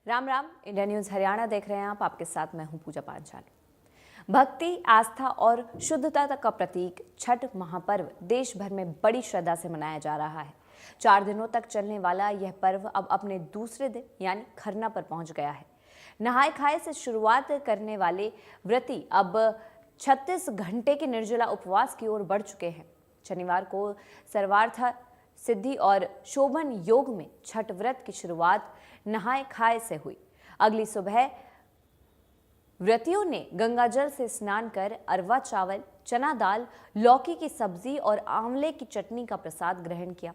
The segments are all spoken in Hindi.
राम राम। इंडिया न्यूज हरियाणा देख रहे हैं आप। आपके साथ मैं हूं पूजा पांचाल। भक्ति, आस्था और शुद्धता का प्रतीक छठ महापर्व देश भर में बड़ी श्रद्धा से मनाया जा रहा है। 4 दिनों तक चलने वाला यह पर्व अब अपने दूसरे दिन यानी खरना पर पहुंच गया है। नहाय खाए से शुरुआत करने वाले व्रती अब 36 घंटे के निर्जला उपवास की ओर बढ़ चुके हैं। शनिवार को सर्वार्थ सिद्धि और शोभन योग में छठ व्रत की शुरुआत नहाय खाए से हुई। अगली सुबह व्रतियों ने गंगा जल से स्नान कर अरवा चावल, चना दाल, लौकी की सब्जी और आंवले की चटनी का प्रसाद ग्रहण किया।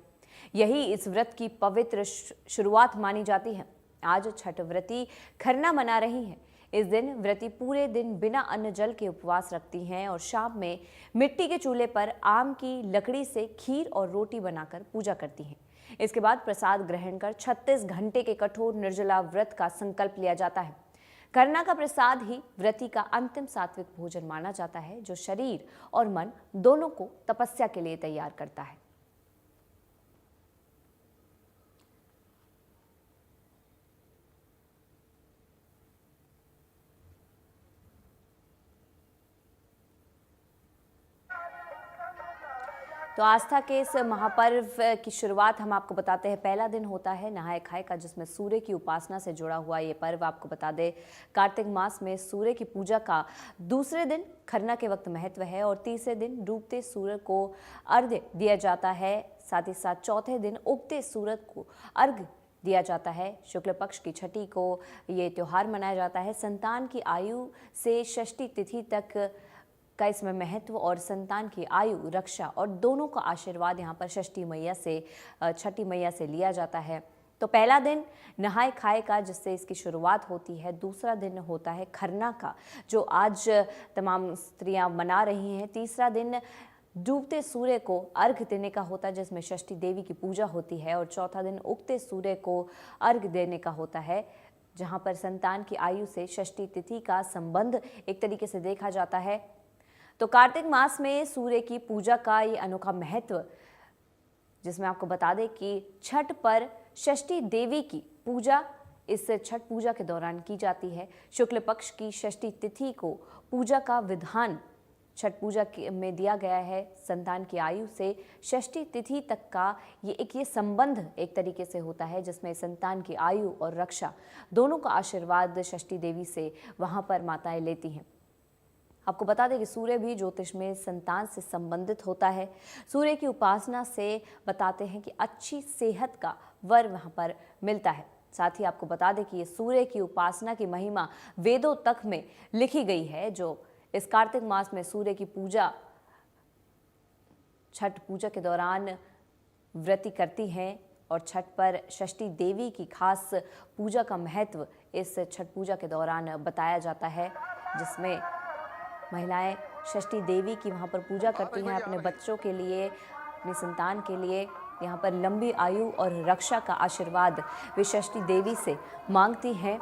यही इस व्रत की पवित्र शुरुआत मानी जाती है। आज छठ व्रती खरना मना रही हैं। इस दिन व्रती पूरे दिन बिना अन्न जल के उपवास रखती हैं और शाम में मिट्टी के चूल्हे पर आम की लकड़ी से खीर और रोटी बनाकर पूजा करती हैं। इसके बाद प्रसाद ग्रहण कर 36 घंटे के कठोर निर्जला व्रत का संकल्प लिया जाता है। खरना का प्रसाद ही व्रती का अंतिम सात्विक भोजन माना जाता है, जो शरीर और मन दोनों को तपस्या के लिए तैयार करता है। तो आस्था के इस महापर्व की शुरुआत हम आपको बताते हैं। पहला दिन होता है नहाय खाए का, जिसमें सूर्य की उपासना से जुड़ा हुआ ये पर्व आपको बता दें कार्तिक मास में सूर्य की पूजा का दूसरे दिन खरना के वक्त महत्व है और तीसरे दिन डूबते सूर्य को अर्घ्य दिया जाता है। साथ ही साथ चौथे दिन उगते सूरज को अर्घ्य दिया जाता है। शुक्ल पक्ष की छठी को ये त्योहार मनाया जाता है। संतान की आयु से षष्ठी तिथि तक का इसमें महत्व और संतान की आयु, रक्षा और दोनों का आशीर्वाद यहाँ पर छठी मैया से लिया जाता है। तो पहला दिन नहाय खाए का, जिससे इसकी शुरुआत होती है। दूसरा दिन होता है खरना का, जो आज तमाम स्त्रियां मना रही हैं। तीसरा दिन डूबते सूर्य को अर्घ्य देने का होता है, जिसमें षष्ठी देवी की पूजा होती है। और चौथा दिन उगते सूर्य को अर्घ्य देने का होता है, जहाँ पर संतान की आयु से षष्ठी तिथि का संबंध एक तरीके से देखा जाता है। तो कार्तिक मास में सूर्य की पूजा का ये अनोखा महत्व, जिसमें आपको बता दें कि छठ पर षष्ठी देवी की पूजा इस छठ पूजा के दौरान की जाती है। शुक्ल पक्ष की षष्ठी तिथि को पूजा का विधान छठ पूजा में दिया गया है। संतान की आयु से षष्ठी तिथि तक का ये संबंध एक तरीके से होता है, जिसमें संतान की आयु और रक्षा दोनों का आशीर्वाद षष्ठी देवी से वहाँ पर माताएं लेती हैं। आपको बता दें कि सूर्य भी ज्योतिष में संतान से संबंधित होता है। सूर्य की उपासना से बताते हैं कि अच्छी सेहत का वर वहाँ पर मिलता है। साथ ही आपको बता दें कि ये सूर्य की उपासना की महिमा वेदों तक में लिखी गई है। जो इस कार्तिक मास में सूर्य की पूजा छठ पूजा के दौरान व्रती करती हैं और छठ पर षष्ठी देवी की खास पूजा का महत्व इस छठ पूजा के दौरान बताया जाता है, जिसमें महिलाएं षष्ठी देवी की वहाँ पर पूजा करती हैं। अपने बच्चों के लिए, अपनी संतान के लिए यहाँ पर लंबी आयु और रक्षा का आशीर्वाद वे षष्ठी देवी से मांगती हैं,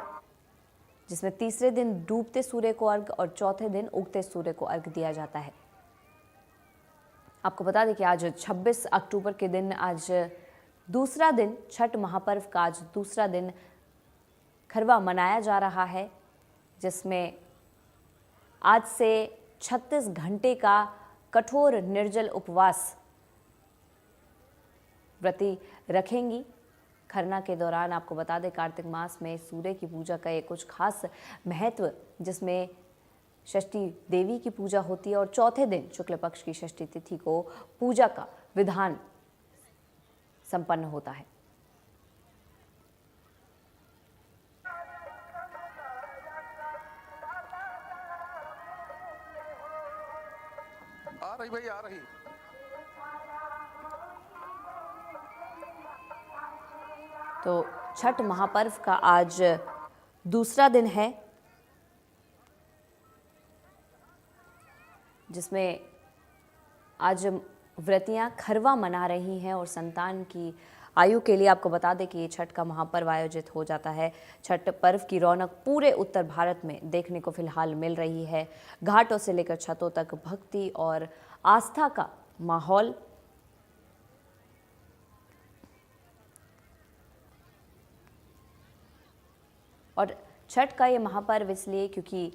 जिसमें तीसरे दिन डूबते सूर्य को अर्घ्य और चौथे दिन उगते सूर्य को अर्घ्य दिया जाता है। आपको बता दें कि आज 26 अक्टूबर के दिन, आज दूसरा दिन छठ महापर्व का आज दूसरा दिन खरवा मनाया जा रहा है, जिसमें आज से 36 घंटे का कठोर निर्जल उपवास व्रती रखेंगी। खरना के दौरान आपको बता दें कार्तिक मास में सूर्य की पूजा का एक कुछ खास महत्व, जिसमें षष्ठी देवी की पूजा होती है और चौथे दिन शुक्ल पक्ष की षष्ठी तिथि को पूजा का विधान संपन्न होता है। आ रही भाई, आ रही। तो छठ महापर्व का आज दूसरा दिन है, जिसमें आज व्रतियां खरवा मना रही हैं और संतान की आयु के लिए आपको बता दें कि ये छठ का महापर्व आयोजित हो जाता है। छठ पर्व की रौनक पूरे उत्तर भारत में देखने को फिलहाल मिल रही है। घाटों से लेकर छतों तक भक्ति और आस्था का माहौल और छठ का ये महापर्व इसलिए क्योंकि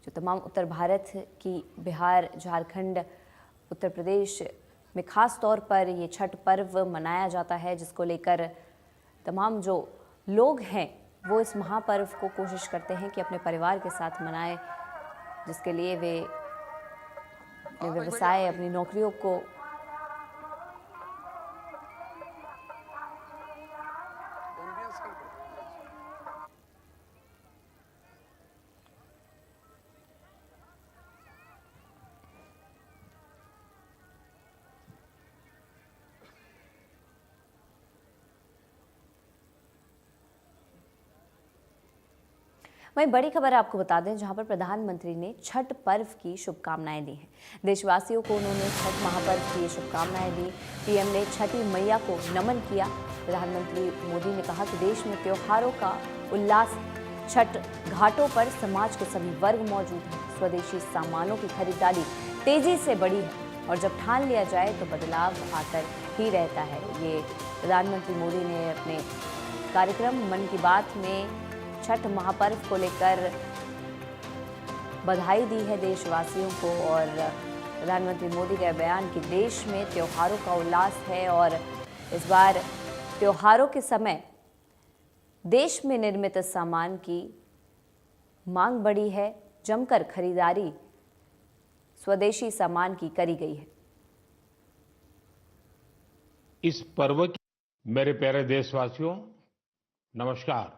जो तमाम उत्तर भारत की बिहार, झारखंड, उत्तर प्रदेश में खास तौर पर ये छठ पर्व मनाया जाता है, जिसको लेकर तमाम जो लोग हैं वो इस महापर्व को कोशिश करते हैं कि अपने परिवार के साथ मनाएं, जिसके लिए वे अपने व्यवसाय, अपनी नौकरियों को एम्बियंस कम कर दो। वहीं बड़ी खबर आपको बता दें, जहां पर प्रधानमंत्री ने छठ पर्व की शुभकामनाएं दी हैं। देशवासियों को उन्होंने छठ महापर्व की शुभकामनाएं दी। पीएम ने छठी मैया को नमन किया। प्रधानमंत्री मोदी ने कहा कि देश में त्योहारों का उल्लास, छठ घाटों पर समाज के सभी वर्ग मौजूद हैं। स्वदेशी सामानों की खरीदारी तेजी से बढ़ी है और जब ठान लिया जाए तो बदलाव आकर ही रहता है। ये प्रधानमंत्री मोदी ने अपने कार्यक्रम मन की बात में छठ महापर्व को लेकर बधाई दी है देशवासियों को। और प्रधानमंत्री मोदी का बयान कि देश में त्योहारों का उल्लास है और इस बार त्योहारों के समय देश में निर्मित सामान की मांग बढ़ी है, जमकर खरीदारी स्वदेशी सामान की करी गई है। इस पर्व की मेरे प्यारे देशवासियों, नमस्कार।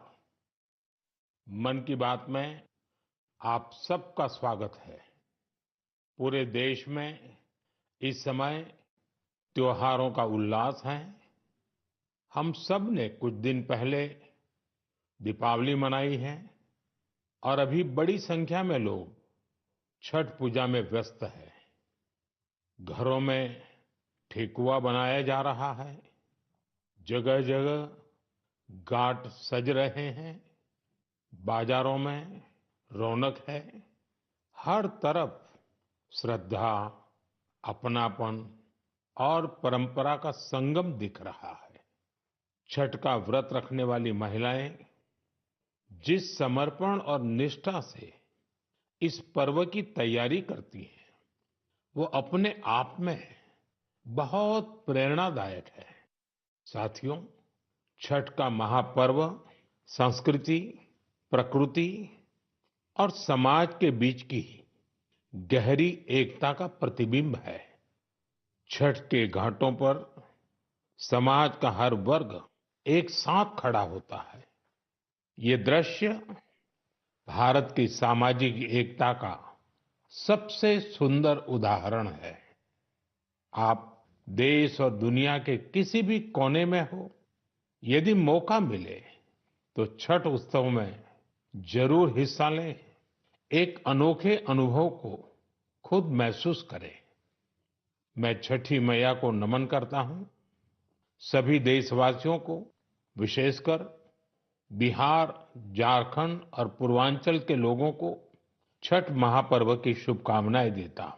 मन की बात में आप सबका स्वागत है। पूरे देश में इस समय त्योहारों का उल्लास है। हम सब ने कुछ दिन पहले दीपावली मनाई है और अभी बड़ी संख्या में लोग छठ पूजा में व्यस्त है। घरों में ठेकुआ बनाया जा रहा है, जगह जगह घाट सज रहे हैं, बाजारों में रौनक है। हर तरफ श्रद्धा, अपनापन और परंपरा का संगम दिख रहा है। छठ का व्रत रखने वाली महिलाएं जिस समर्पण और निष्ठा से इस पर्व की तैयारी करती हैं, वो अपने आप में बहुत प्रेरणादायक है। साथियों, छठ का महापर्व संस्कृति, प्रकृति और समाज के बीच की गहरी एकता का प्रतिबिंब है। छठ के घाटों पर समाज का हर वर्ग एक साथ खड़ा होता है। ये दृश्य भारत की सामाजिक एकता का सबसे सुंदर उदाहरण है। आप देश और दुनिया के किसी भी कोने में हो, यदि मौका मिले तो छठ उत्सव में जरूर हिस्सा लें। एक अनोखे अनुभव को खुद महसूस करें। मैं छठी मैया को नमन करता हूं। सभी देशवासियों को, विशेषकर बिहार, झारखंड और पूर्वांचल के लोगों को छठ महापर्व की शुभकामनाएं देता हूं।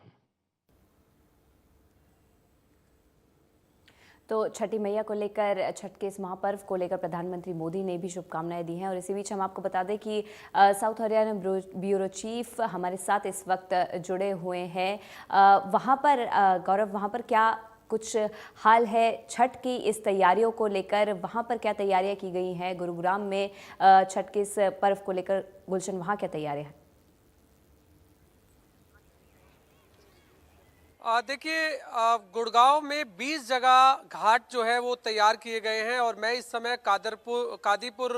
तो छठी मैया को लेकर, छठ के इस महापर्व को लेकर प्रधानमंत्री मोदी ने भी शुभकामनाएं दी हैं। और इसी बीच हम आपको बता दें कि साउथ हरियाणा ब्यूरो चीफ हमारे साथ इस वक्त जुड़े हुए हैं। वहाँ पर गौरव, वहाँ पर क्या कुछ हाल है छठ की इस तैयारियों को लेकर? वहाँ पर क्या तैयारियां की गई हैं? गुरुग्राम में छठ के इस पर्व को लेकर गुलशन, वहाँ क्या तैयारियां हैं? देखिए, गुड़गांव में 20 जगह घाट जो है वो तैयार किए गए हैं और मैं इस समय कादीपुर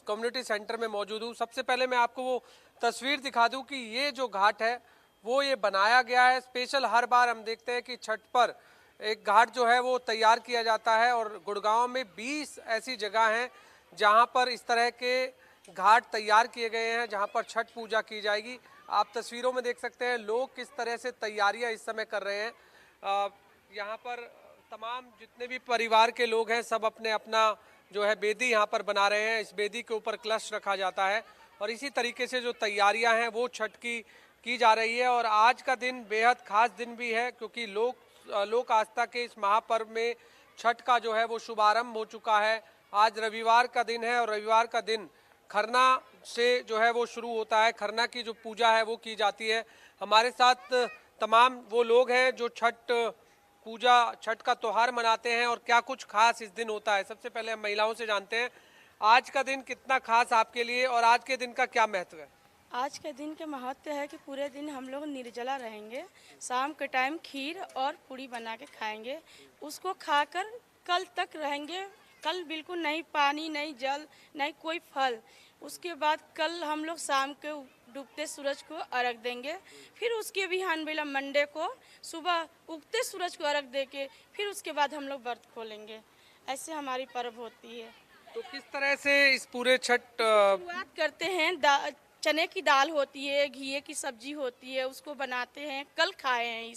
कम्युनिटी सेंटर में मौजूद हूँ। सबसे पहले मैं आपको वो तस्वीर दिखा दूं कि ये जो घाट है वो ये बनाया गया है स्पेशल। हर बार हम देखते हैं कि छठ पर एक घाट जो है वो तैयार किया जाता है और गुड़गांव में 20 ऐसी जगह हैं जहाँ पर इस तरह के घाट तैयार किए गए हैं जहाँ पर छठ पूजा की जाएगी। आप तस्वीरों में देख सकते हैं लोग किस तरह से तैयारियां इस समय कर रहे हैं। यहाँ पर तमाम जितने भी परिवार के लोग हैं सब अपने अपना जो है बेदी यहाँ पर बना रहे हैं। इस बेदी के ऊपर कलश रखा जाता है और इसी तरीके से जो तैयारियां हैं वो छठ की जा रही है। और आज का दिन बेहद खास दिन भी है क्योंकि लोक आस्था के इस महापर्व में छठ का जो है वो शुभारंभ हो चुका है। आज रविवार का दिन है और रविवार का दिन खरना से जो है वो शुरू होता है। खरना की जो पूजा है वो की जाती है। हमारे साथ तमाम वो लोग हैं जो छठ पूजा, छठ का त्योहार मनाते हैं और क्या कुछ खास इस दिन होता है। सबसे पहले हम महिलाओं से जानते हैं, आज का दिन कितना खास आपके लिए और आज के दिन का क्या महत्व है? आज के दिन के महत्व है कि पूरे दिन हम लोग निर्जला रहेंगे। शाम के टाइम खीर और पूड़ी बना के खाएंगे, उसको खाकर कल तक रहेंगे। कल बिल्कुल नहीं पानी, नहीं जल, नहीं कोई फल। उसके बाद कल हम लोग शाम के डूबते सूरज को अर्घ देंगे। फिर उसके बिहान बेला मंडे को सुबह उगते सूरज को अर्घ दे के फिर उसके बाद हम लोग व्रत खोलेंगे। ऐसे हमारी पर्व होती है। तो किस तरह से इस पूरे छठ शुरुआत करते हैं, चने की दाल होती है, घी की सब्जी होती है, उसको बनाते हैं। कल खाए हैं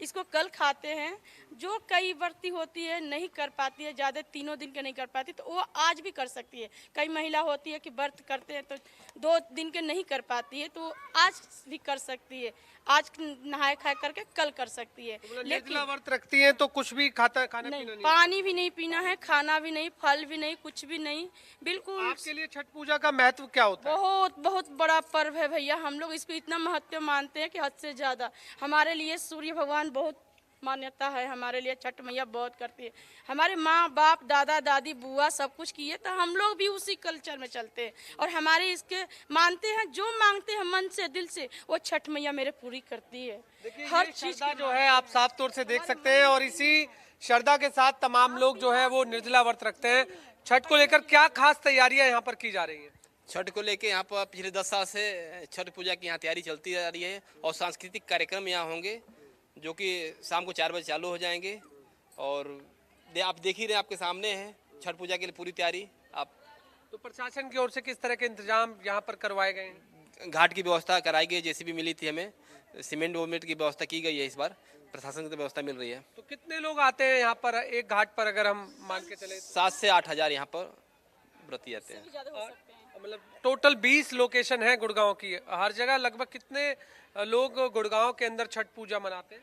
इसको कल खाते हैं। जो कई व्रती होती है नहीं कर पाती है, ज़्यादा 3 दिन के नहीं कर पाती, तो वो आज भी कर सकती है। कई महिला होती है कि व्रत करते हैं तो 2 दिन के नहीं कर पाती है, तो आज भी कर सकती है। आज नहाए खाए करके कल कर सकती है। निर्जला व्रत रखती हैं तो कुछ भी खाना नहीं, पीना नहीं? पानी भी नहीं पीना है, खाना भी नहीं, फल भी नहीं, कुछ भी नहीं, बिल्कुल। आपके लिए छठ पूजा का महत्व क्या होता है? बहुत बहुत बड़ा पर्व है भैया। हम लोग इसको इतना महत्व मानते हैं कि हद से ज़्यादा। हमारे लिए सूर्य भगवान बहुत मान्यता है, हमारे लिए छठ मैया बहुत करती है। हमारे माँ बाप, दादा दादी, बुआ सब कुछ किए, तो हम लोग भी उसी कल्चर में चलते हैं और हमारे इसके मानते हैं। जो मांगते हैं मन से, दिल से, वो छठ मैया मेरे पूरी करती है। हर चीज श्रद्धा जो है आप साफ तौर से देख सकते हैं और इसी श्रद्धा के साथ तमाम लोग जो है वो निर्जला व्रत रखते हैं। छठ को लेकर क्या खास तैयारियां यहाँ पर की जा रही है? छठ को लेके यहाँ पर पिछले 10 साल से छठ पूजा की यहाँ तैयारी चलती आ रही है और सांस्कृतिक कार्यक्रम यहाँ होंगे जो कि शाम को 4 बजे चालू हो जाएंगे। और आप देख ही रहे हैं, आपके सामने है छठ पूजा के लिए पूरी तैयारी। आप तो प्रशासन की ओर से किस तरह के इंतजाम यहाँ पर करवाए गए हैं? घाट की व्यवस्था कराई गई, जेसीबी मिली थी हमें, सीमेंट वोमेंट की व्यवस्था की गई है। इस बार प्रशासन की व्यवस्था मिल रही है। तो कितने लोग आते हैं यहाँ पर एक घाट पर, अगर हम मान के चले? 7 से 8 हज़ार यहाँ पर व्रती आते हैं। मतलब टोटल 20 लोकेशन है गुड़गांव की। हर जगह लगभग कितने लोग गुड़गांव के अंदर छठ पूजा मनाते हैं?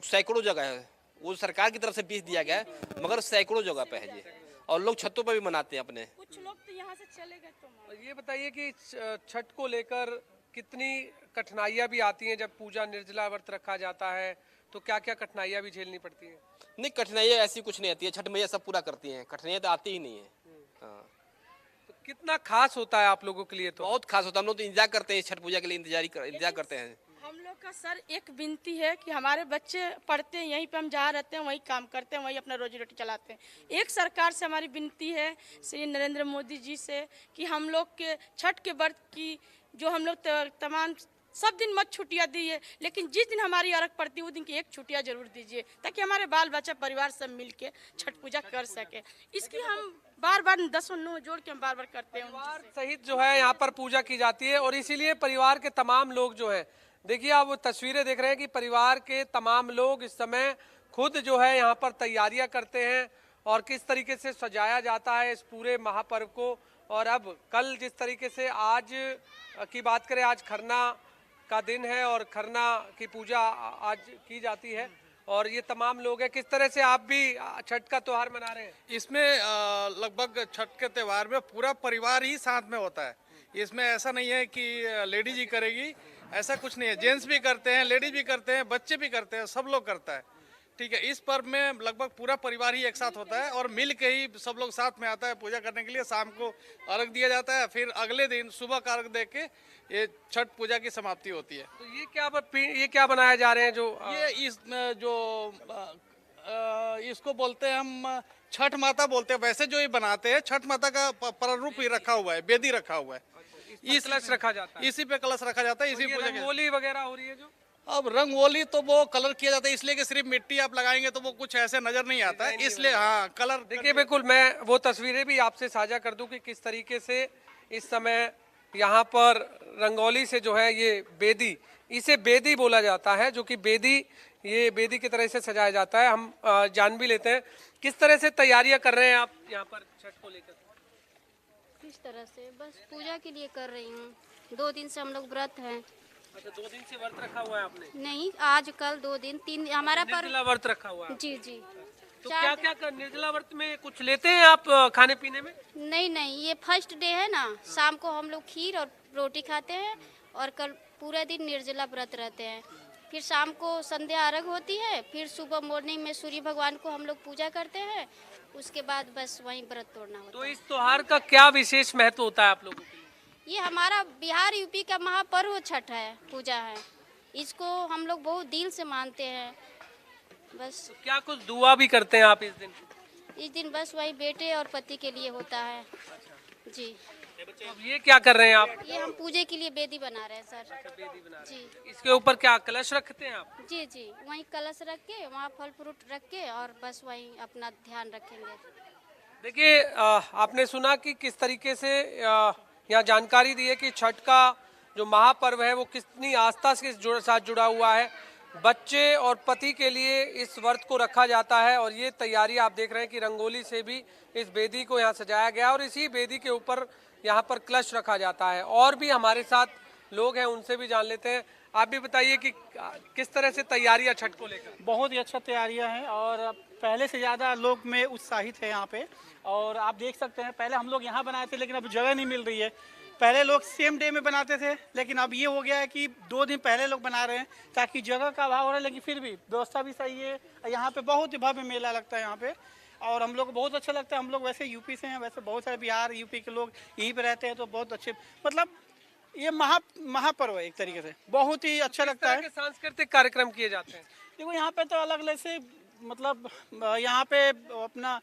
सैकड़ों जगह है, वो सरकार की तरफ से 20 दिया गया है, मगर सैकड़ों जगह पे है ये। और लोग छतों पर भी मनाते हैं अपने। कुछ लोग तो यहाँ से चले गए। तो ये बताइए कि छठ को लेकर कितनी कठिनाइयाँ भी आती हैं जब पूजा निर्जला व्रत रखा जाता है, तो क्या क्या कठिनाइयाँ भी झेलनी पड़ती हैं? नहीं, कठिनाइयाँ ऐसी कुछ नहीं आती है, छठ मैया सब पूरा करती हैं, कठिनाइयाँ तो आती ही नहीं है। हाँ, तो कितना खास होता है आप लोगों के लिए? तो बहुत खास होता है। हम लोग तो इंतजार करते हैं छठ पूजा के लिए, इंतजार करते हैं। हम लोग का सर एक विनती है कि हमारे बच्चे पढ़ते हैं यहीं पे, हम जहाँ रहते हैं वहीं काम करते हैं, वहीं अपना रोजी रोटी चलाते हैं। एक सरकार से हमारी विनती है, श्री नरेंद्र मोदी जी से, कि हम लोग के छठ के व्रत की जो हम लोग तमाम सब दिन मत छुट्टियाँ दीजिए, लेकिन जिस दिन हमारी अर्घ पड़ती है उस दिन की एक छुट्टियाँ जरूर दीजिए, ताकि हमारे बाल बच्चा परिवार सब मिल के छठ पूजा कर सके। इसकी हम बार बार 10 नो जोड़ के हम बार बार करते हैं। परिवार सहित जो है यहाँ पर पूजा की जाती है और इसीलिए परिवार के तमाम लोग जो है, देखिए आप वो तस्वीरें देख रहे हैं कि परिवार के तमाम लोग इस समय खुद जो है यहाँ पर तैयारियां करते हैं और किस तरीके से सजाया जाता है इस पूरे महापर्व को। और अब कल जिस तरीके से आज की बात करें, आज खरना का दिन है और खरना की पूजा आज की जाती है और ये तमाम लोग हैं। किस तरह से आप भी छठ का त्योहार मना रहे हैं? इसमें लगभग छठ के त्यौहार में पूरा परिवार ही साथ में होता है। इसमें ऐसा नहीं है कि लेडीज ही करेगी, ऐसा कुछ नहीं है। जेंट्स भी करते हैं, लेडीज भी करते हैं, बच्चे भी करते हैं, सब लोग करता है। ठीक है, इस पर्व में लगभग पूरा परिवार ही एक साथ होता है और मिल के ही सब लोग साथ में आता है पूजा करने के लिए। शाम को अर्घ दिया जाता है, फिर अगले दिन सुबह का अर्घ दे के ये छठ पूजा की समाप्ति होती है। तो ये क्या बनाया जा रहे हैं जो इसको बोलते हैं हम छठ माता बोलते हैं। वैसे जो ये बनाते हैं छठ माता का प्रारूप ही रखा हुआ है, वेदी रखा हुआ है, इस कलश रखा जाता है, इसी पे कलश रखा जाता है, इसी पूजा के। रंगोली वगैरह हो रही है जो अब रंगोली तो वो कलर किया जाता है, इसलिए कि सिर्फ मिट्टी आप लगाएंगे तो वो कुछ ऐसे नजर नहीं आता है, इसलिए हाँ कलर। देखिए बिल्कुल, मैं वो तस्वीरें भी आपसे साझा कर दूं कि किस तरीके से इस समय यहाँ पर रंगोली से जो है ये बेदी, इसे बेदी बोला जाता है, जो कि बेदी, ये बेदी की तरह से सजाया जाता है। हम जान भी लेते हैं किस तरह से तैयारियां कर रहे हैं आप यहाँ पर छठ को लेकर। किस तरह से, बस पूजा के लिए कर रही हूँ। 2 दिन से हम लोग व्रत हैं। अच्छा, 2 दिन से व्रत रखा हुआ है आपने? नहीं, आज कल 2 दिन 3 हमारा पर्व निर्जला व्रत रखा हुआ है। जी जी। तो क्या क्या कर निर्जला व्रत में कुछ लेते हैं आप खाने पीने में? नहीं नहीं, ये फर्स्ट डे है ना, शाम को हम लोग खीर और रोटी खाते हैं और कल पूरा दिन निर्जला व्रत रहते हैं। फिर शाम को संध्या अर्घ होती है, फिर सुबह मॉर्निंग में सूर्य भगवान को हम लोग पूजा करते हैं, उसके बाद बस वहीं व्रत तोड़ना होता तो इस त्योहार का क्या विशेष महत्व होता है आप लोगों के लिए? है। ये हमारा बिहार यूपी का महापर्व छठ है, पूजा है, इसको हम लोग बहुत दिल से मानते हैं। बस तो क्या कुछ दुआ भी करते हैं आप इस दिन? बस वही बेटे और पति के लिए होता है जी। तो अब ये क्या कर रहे हैं आप? ये हम पूजे के लिए बेदी बना रहे हैं सर। जी इसके ऊपर क्या कलश रखते हैं आप? जी जी, वहीं कलश रख के, वहाँ फल फ्रूट रख के और बस वहीं अपना ध्यान रखेंगे। देखिए आपने सुना कि किस तरीके से यहाँ जानकारी दी है कि छठ का जो महापर्व है वो कितनी आस्था के साथ जुड़ा हुआ है। बच्चे और पति के लिए इस व्रत को रखा जाता है और ये तैयारी आप देख रहे हैं कि रंगोली से भी इस बेदी को यहाँ सजाया गया और इसी बेदी के ऊपर यहाँ पर कलश रखा जाता है। और भी हमारे साथ लोग हैं, उनसे भी जान लेते हैं। आप भी बताइए कि किस तरह से तैयारियां छठ को लेकर? बहुत ही अच्छा तैयारियां हैं और पहले से ज़्यादा लोग में उत्साहित है यहाँ पे। और आप देख सकते हैं, पहले हम लोग यहाँ बनाए थे लेकिन अब जगह नहीं मिल रही है। पहले लोग सेम डे में बनाते थे, लेकिन अब ये हो गया है कि 2 दिन पहले लोग बना रहे हैं ताकि जगह का अभाव हो रहा है, लेकिन फिर भी व्यवस्था भी सही है। यहाँ पे बहुत ही भव्य मेला लगता है यहाँ पे और हम लोग को बहुत अच्छा लगता है। हम लोग वैसे यूपी से हैं, वैसे बहुत सारे बिहार यूपी के लोग यहीं पे रहते हैं, तो बहुत अच्छे, मतलब ये महापर्व है एक तरीके से, बहुत ही अच्छा लगता है। सांस्कृतिक कार्यक्रम किए जाते हैं? देखो यहाँ पे तो अलग अलग से, मतलब यहाँ पे अपना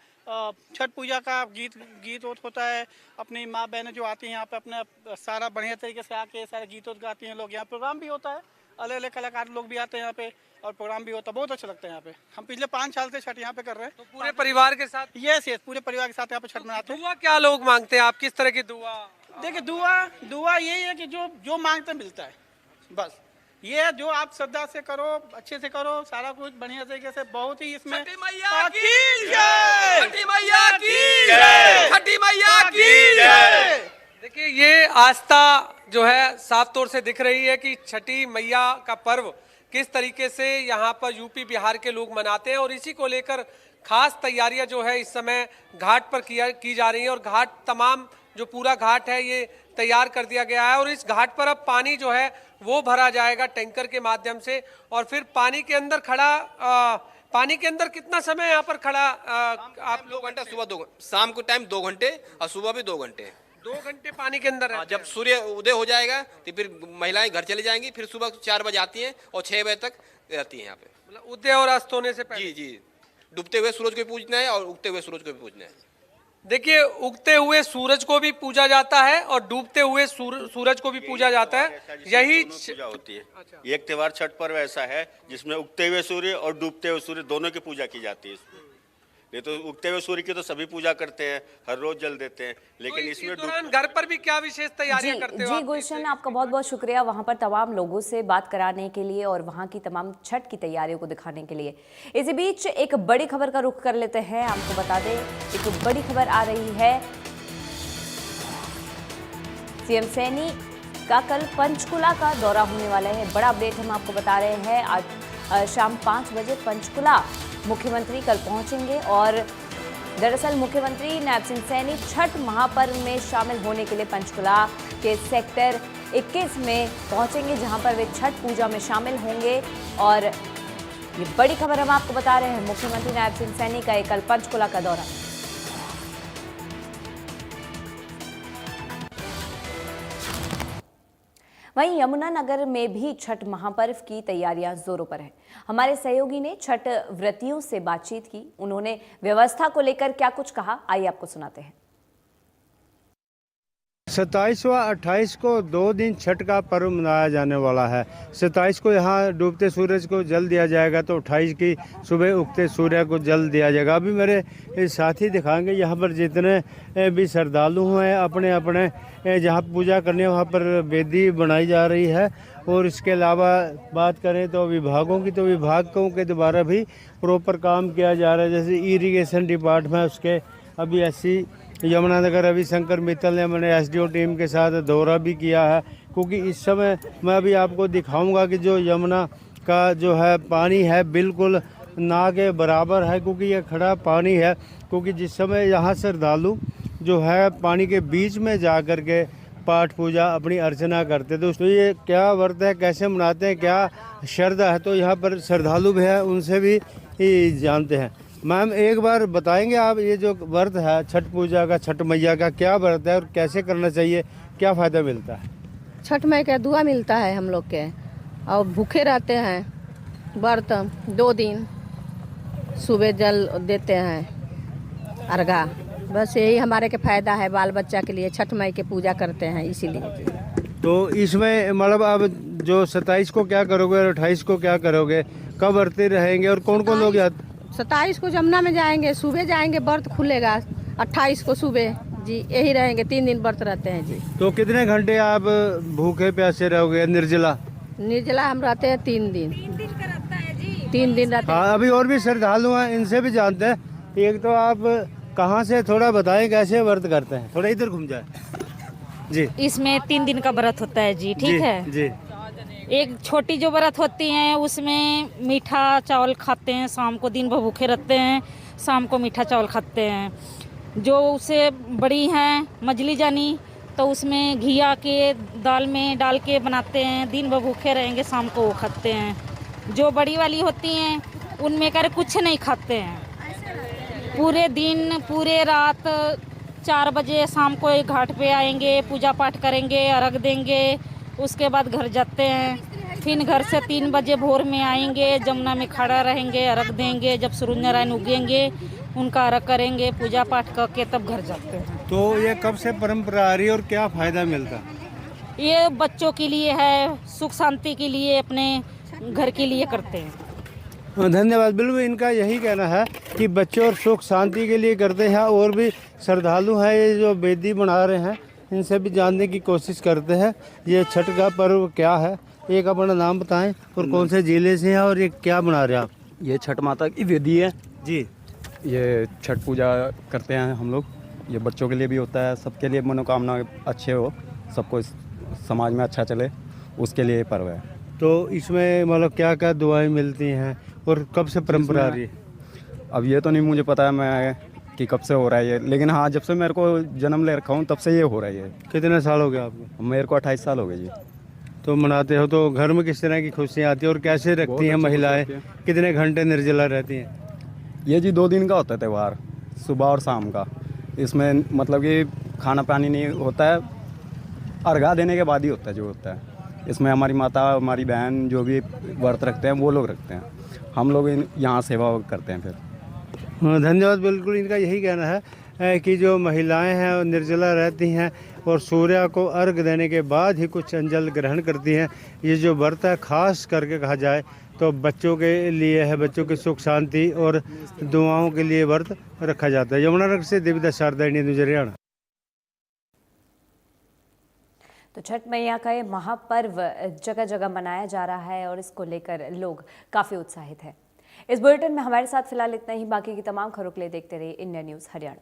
छठ पूजा का गीत होता है। अपनी माँ बहनें जो आती हैं यहाँ पे अपना सारा बढ़िया तरीके से आके सारे गीत गाती हैं लोग। यहाँ प्रोग्राम भी होता है, अलग अलग कलाकार लोग भी आते हैं यहाँ पे और प्रोग्राम भी होता है। बहुत अच्छा लगता है यहाँ पे। हम पिछले 5 साल से छठ यहाँ पे कर रहे हैं। तो पूरे परिवार के साथ? यस, पूरे परिवार के साथ यहाँ पे छठ मनाते हैं। दुआ क्या लोग मांगते हैं? आप किस तरह की दुआ? देखिए दुआ यही है कि जो मांगते मिलता है, बस ये जो आप श्रद्धा से करो, अच्छे से करो, सारा कुछ बढ़िया तरीके से। बहुत ही इसमें छठी मैया की जय, छठी मैया की जय, छठी मैया की जय। देखिए ये आस्था जो है साफ तौर से दिख रही है कि छठी मैया का पर्व किस तरीके से यहाँ पर यूपी बिहार के लोग मनाते हैं और इसी को लेकर खास तैयारियां जो है इस समय घाट पर की जा रही हैं और घाट तमाम जो पूरा घाट है ये तैयार कर दिया गया है और इस घाट पर अब पानी जो है वो भरा जाएगा टैंकर के माध्यम से और फिर पानी के अंदर खड़ा पानी के अंदर कितना समय यहाँ पर खड़ा आप 2 घंटे, सुबह 2 शाम को टाइम 2 घंटे और सुबह भी 2 घंटे। 2 घंटे पानी के अंदर जब सूर्य उदय हो जाएगा तो फिर महिलाएं घर चली जाएंगी, फिर सुबह 4 बजे आती हैं और 6 बजे तक रहती हैं यहाँ पे। मतलब उदय और अस्त होने से पहले? जी जी, डूबते हुए सूरज को भी पूजना है और उगते हुए सूरज को भी पूजना है। देखिए उगते हुए सूरज को भी पूजा जाता है और डूबते हुए सूरज को भी पूजा जाता है। यही पूजा होती है। एक त्योहार छठ पर्व ऐसा है जिसमें उगते हुए सूर्य और डूबते हुए सूर्य दोनों की पूजा की जाती है। नहीं तो उगते हुए सूर्य की तो सभी पूजा करते हैं, हर रोज जल देते हैं, लेकिन तो इसमें दौरान घर पर भी क्या विशेष तैयारियां करते हो? जी गुलशन, आपका बहुत बहुत शुक्रिया वहां पर तमाम लोगों से बात कराने के लिए और वहां की तमाम छठ की तैयारियों को दिखाने के लिए। इसी बीच एक बड़ी खबर का रुख कर लेते हैं। आपको बता दें, एक बड़ी खबर आ रही है। सीएम सैनी का कल पंचकुला का दौरा होने वाला है। बड़ा अपडेट हम आपको बता रहे हैं। आज शाम 5 बजे पंचकुला मुख्यमंत्री कल पहुंचेंगे और दरअसल मुख्यमंत्री नायब सिंह सैनी छठ महापर्व में शामिल होने के लिए पंचकुला के सेक्टर 21 में पहुंचेंगे, जहां पर वे छठ पूजा में शामिल होंगे। और ये बड़ी खबर हम आपको बता रहे हैं, मुख्यमंत्री नायब सिंह सैनी का कल पंचकुला का दौरा। वहीं यमुनानगर में भी छठ महापर्व की तैयारियां जोरों पर है। हमारे सहयोगी ने छठ व्रतियों से बातचीत की। उन्होंने व्यवस्था को लेकर क्या कुछ कहा, आइए आपको सुनाते हैं। 27 व 28 को 2 दिन छठ का पर्व मनाया जाने वाला है। 27 को यहाँ डूबते सूरज को जल दिया जाएगा तो 28 की सुबह उगते सूर्य को जल दिया जाएगा। अभी मेरे साथी दिखाएंगे यहाँ पर जितने भी श्रद्धालु हैं अपने अपने जहाँ पूजा करने वहाँ पर वेदी बनाई जा रही है। और इसके अलावा बात करें तो विभागों की, तो विभागों के द्वारा भी प्रॉपर काम किया जा रहा है। जैसे इरिगेशन डिपार्टमेंट, उसके अभी एससी यमुनानगर रविशंकर मित्तल ने मैंने एसडीओ टीम के साथ दौरा भी किया है, क्योंकि इस समय मैं अभी आपको दिखाऊंगा कि जो यमुना का जो है पानी है बिल्कुल ना के बराबर है, क्योंकि ये खड़ा पानी है। क्योंकि जिस समय यहाँ श्रद्धालु जो है पानी के बीच में जा कर के पाठ पूजा अपनी अर्चना करते, तो ये क्या व्रत है, कैसे मनाते हैं, क्या श्रद्धा है, तो यहाँ पर श्रद्धालु भी है, उनसे भी जानते हैं। मैम, एक बार बताएंगे आप, ये जो व्रत है छठ पूजा का, छठ मैया का क्या व्रत है और कैसे करना चाहिए, क्या फ़ायदा मिलता है? छठ मैया का दुआ मिलता है हम लोग के, और भूखे रहते हैं व्रत 2 दिन, सुबह जल देते हैं अर्घा, बस यही हमारे के फायदा है। बाल बच्चा के लिए छठ माई के पूजा करते हैं इसीलिए। तो इसमें मतलब अब जो 27 को क्या करोगे और 28 को क्या करोगे, कब व्रते रहेंगे और कौन कौन लोग? 27 को जमुना में जाएंगे, सुबह जाएंगे, व्रत खुलेगा। 28 को सुबह जी यही रहेंगे, 3 दिन व्रत रहते हैं जी। तो कितने घंटे आप भूखे प्यासे रहोगे निर्जला? निर्जला हम रहते हैं 3 दिन। 3 दिन रहते हैं। हाँ, अभी और भी श्रद्धालु हैं, इनसे भी जानते हैं। एक तो आप कहाँ से, थोड़ा बताएं कैसे व्रत करते हैं, थोड़ा इधर घूम जाए जी। इसमें 3 दिन का व्रत होता है जी, ठीक है जी। एक छोटी जो व्रत होती है उसमें मीठा चावल खाते हैं, शाम को दिन भर भूखे रहते हैं, शाम को मीठा चावल खाते हैं। जो उससे बड़ी हैं मजली जानी, तो उसमें घिया के दाल में डाल के बनाते हैं, दिन भर भूखे रहेंगे, शाम को वो खाते हैं। जो बड़ी वाली होती हैं उनमें कर कुछ नहीं खाते हैं, पूरे दिन पूरे रात 4 बजे शाम को एक घाट पे आएंगे, पूजा पाठ करेंगे, अर्घ देंगे, उसके बाद घर जाते हैं। फिर घर से 3 बजे भोर में आएंगे, जमुना में खड़ा रहेंगे, अर्घ देंगे, जब सूरज नारायण उगेंगे उनका अर्घ करेंगे, पूजा पाठ करके तब घर जाते हैं। तो ये कब से परंपरा आ रही है और क्या फ़ायदा मिलता? ये बच्चों के लिए है, सुख शांति के लिए, अपने घर के लिए करते हैं। धन्यवाद। बिल्कुल इनका यही कहना है कि बच्चों और सुख शांति के लिए करते हैं। और भी श्रद्धालु हैं ये जो वेदी बना रहे हैं, इनसे भी जानने की कोशिश करते हैं ये छठ का पर्व क्या है। एक अपना नाम बताएं और कौन से जिले से हैं और ये क्या बना रहे हैं आप? ये छठ माता की वेदी है जी। ये छठ पूजा करते हैं हम लोग, ये बच्चों के लिए भी होता है, सबके लिए मनोकामना अच्छे हो, सबको समाज में अच्छा चले, उसके लिए पर्व है। तो इसमें मतलब क्या क्या दुआएं मिलती हैं और कब से परंपरा आ रही है? अब ये तो नहीं मुझे पता है मैं कि कब से हो रहा है ये, लेकिन हाँ जब से मेरे को जन्म ले रखा हूँ तब से ये हो रहा है। ये कितने साल हो गए आपको? मेरे को 28 साल हो गए जी। तो मनाते हो, तो घर में किस तरह की खुशियाँ आती है और कैसे रखती हैं महिलाएं, कितने घंटे निर्जला रहती हैं? ये जी 2 दिन का होता है त्यौहार, सुबह और शाम का। इसमें मतलब कि खाना पानी नहीं होता है, अर्घा देने के बाद ही होता है जो होता है। इसमें हमारी माता, हमारी बहन जो भी व्रत रखते हैं वो लोग रखते हैं, हम लोग यहाँ सेवा करते हैं फिर। धन्यवाद। बिल्कुल इनका यही कहना है कि जो महिलाएं हैं वो निर्जला रहती हैं और सूर्य को अर्घ देने के बाद ही कुछ अंजल ग्रहण करती हैं। ये जो व्रत है खास करके कहा जाए तो बच्चों के लिए है, बच्चों की सुख शांति और दुआओं के लिए व्रत रखा जाता है। यमुनानगर से देवीदास शारदा, इंडियन न्यूज़, हरियाणा। तो छठ मैया का ये महापर्व जगह जगह मनाया जा रहा है और इसको लेकर लोग काफ़ी उत्साहित हैं। इस बुलेटिन में हमारे साथ फिलहाल इतना ही। बाकी की तमाम खबरों के लिए देखते रहिए इंडियन न्यूज़ हरियाणा।